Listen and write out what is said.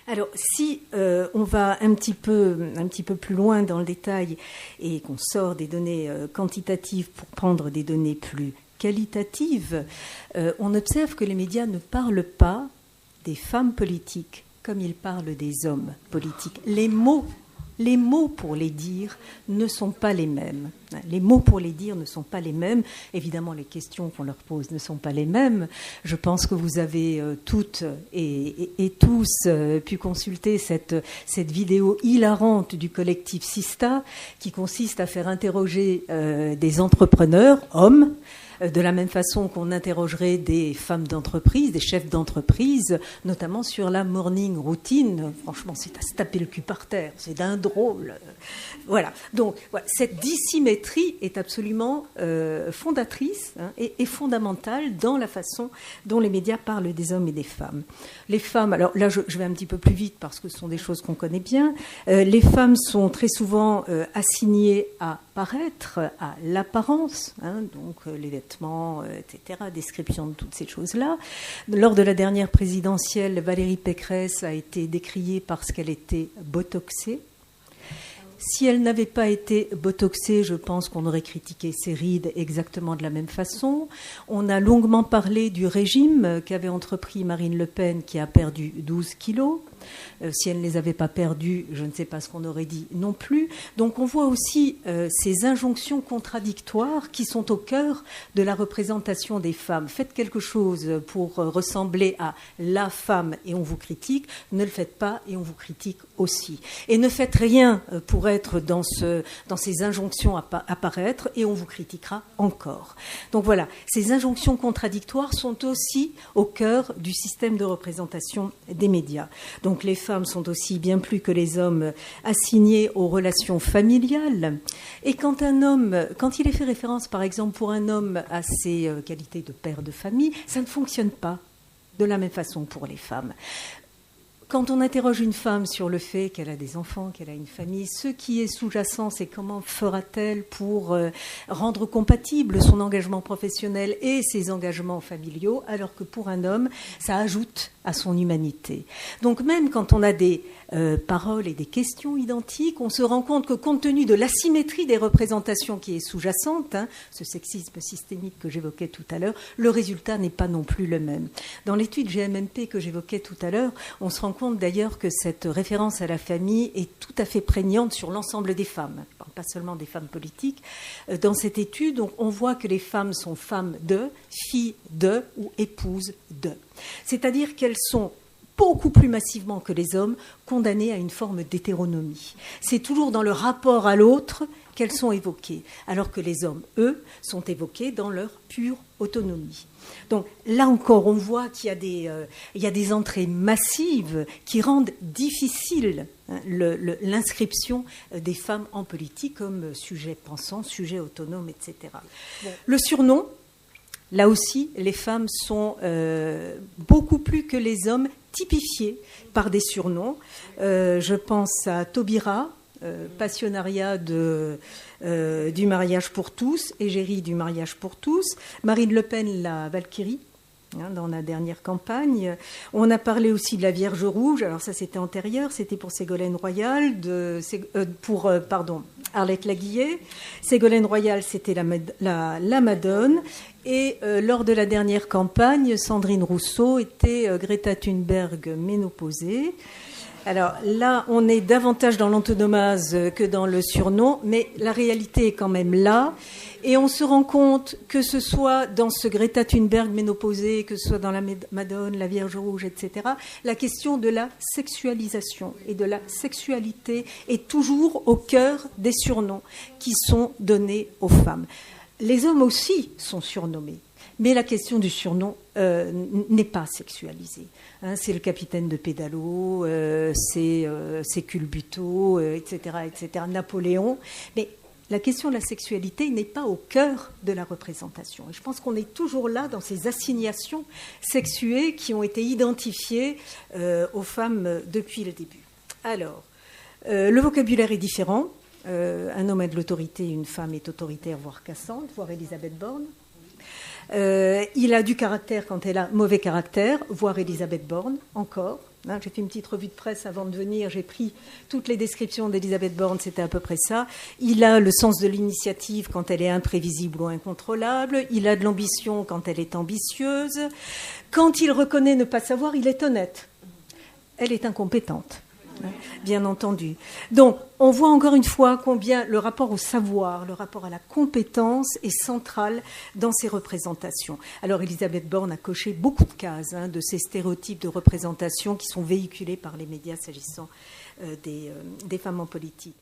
Alors, si on va un petit peu plus loin dans le détail et qu'on sort des données quantitatives pour prendre des données plus qualitatives, on observe que les médias ne parlent pas des femmes politiques comme ils parlent des hommes politiques. Les mots pour les dire ne sont pas les mêmes. Les mots pour les dire ne sont pas les mêmes. Évidemment, les questions qu'on leur pose ne sont pas les mêmes. Je pense que vous avez toutes et tous pu consulter cette vidéo hilarante du collectif Sista qui consiste à faire interroger des entrepreneurs, hommes, de la même façon qu'on interrogerait des femmes d'entreprise, des chefs d'entreprise, notamment sur la morning routine. Franchement, c'est à se taper le cul par terre, c'est d'un drôle. Voilà. Donc, voilà. Cette dissymétrie est absolument fondatrice et fondamentale dans la façon dont les médias parlent des hommes et des femmes. Les femmes, alors là, je vais un petit peu plus vite parce que ce sont des choses qu'on connaît bien. Les femmes sont très souvent assignées à paraître, à l'apparence, donc les vêtements, etc., description de toutes ces choses-là. Lors de la dernière présidentielle, Valérie Pécresse a été décriée parce qu'elle était botoxée. Si elle n'avait pas été botoxée, je pense qu'on aurait critiqué ses rides exactement de la même façon. On a longuement parlé du régime qu'avait entrepris Marine Le Pen, qui a perdu 12 kilos. Si elle ne les avait pas perdus, je ne sais pas ce qu'on aurait dit non plus. Donc on voit aussi ces injonctions contradictoires qui sont au cœur de la représentation des femmes. Faites quelque chose pour ressembler à la femme et on vous critique. Ne le faites pas et on vous critique aussi. Et ne faites rien pour être dans ces injonctions à apparaître et on vous critiquera encore. Donc voilà, ces injonctions contradictoires sont aussi au cœur du système de représentation des médias. Donc les femmes sont aussi bien plus que les hommes assignées aux relations familiales. Et quand il est fait référence par exemple pour un homme à ses qualités de père de famille, ça ne fonctionne pas de la même façon pour les femmes. Quand on interroge une femme sur le fait qu'elle a des enfants, qu'elle a une famille, ce qui est sous-jacent, c'est comment fera-t-elle pour rendre compatible son engagement professionnel et ses engagements familiaux, alors que pour un homme, ça ajoute à son humanité. Donc même quand on a des paroles et des questions identiques, on se rend compte que compte tenu de l'asymétrie des représentations qui est sous-jacente, ce sexisme systémique que j'évoquais tout à l'heure, le résultat n'est pas non plus le même. Dans l'étude GMMP que j'évoquais tout à l'heure, on se rend compte d'ailleurs que cette référence à la famille est tout à fait prégnante sur l'ensemble des femmes, pas seulement des femmes politiques. Dans cette étude, on voit que les femmes sont femmes de, filles de ou épouses de. C'est-à-dire qu'elles sont beaucoup plus massivement que les hommes condamnées à une forme d'hétéronomie. C'est toujours dans le rapport à l'autre qu'elles sont évoquées, alors que les hommes, eux, sont évoqués dans leur pure autonomie. Donc là encore, on voit qu'il y a des entrées massives qui rendent difficile l'inscription des femmes en politique comme sujet pensant, sujet autonome, etc. Bon. Le surnom, là aussi, les femmes sont beaucoup plus que les hommes typifiées par des surnoms. Je pense à Taubira, passionnariat du mariage pour tous, égérie du mariage pour tous. Marine Le Pen, la Valkyrie, dans la dernière campagne. On a parlé aussi de la Vierge Rouge. Alors ça, c'était antérieur. C'était pour Ségolène Royal, pour Arlette Laguillet. Ségolène Royal, c'était la Madone. Et lors de la dernière campagne, Sandrine Rousseau était Greta Thunberg ménopausée. Alors là, on est davantage dans l'antonomase que dans le surnom, mais la réalité est quand même là. Et on se rend compte que ce soit dans ce Greta Thunberg ménopausée, que ce soit dans la Madone, la Vierge Rouge, etc., la question de la sexualisation et de la sexualité est toujours au cœur des surnoms qui sont donnés aux femmes. Les hommes aussi sont surnommés. Mais la question du surnom n'est pas sexualisée. C'est le capitaine de pédalo, c'est Culbuto, etc., etc., Napoléon. Mais la question de la sexualité n'est pas au cœur de la représentation. Et je pense qu'on est toujours là dans ces assignations sexuées qui ont été identifiées aux femmes depuis le début. Alors, le vocabulaire est différent. Un homme a de l'autorité, une femme est autoritaire, voire cassante, voire Elisabeth Borne. Il a du caractère quand elle a mauvais caractère, voire Elisabeth Borne, encore. J'ai fait une petite revue de presse avant de venir. J'ai pris toutes les descriptions d'Elisabeth Borne, c'était à peu près ça. Il a le sens de l'initiative quand elle est imprévisible ou incontrôlable. Il a de l'ambition quand elle est ambitieuse. Quand il reconnaît ne pas savoir, il est honnête. Elle est incompétente, bien entendu. Donc, on voit encore une fois combien le rapport au savoir, le rapport à la compétence est central dans ces représentations. Alors, Elisabeth Borne a coché beaucoup de cases de ces stéréotypes de représentation qui sont véhiculés par les médias s'agissant des femmes en politique.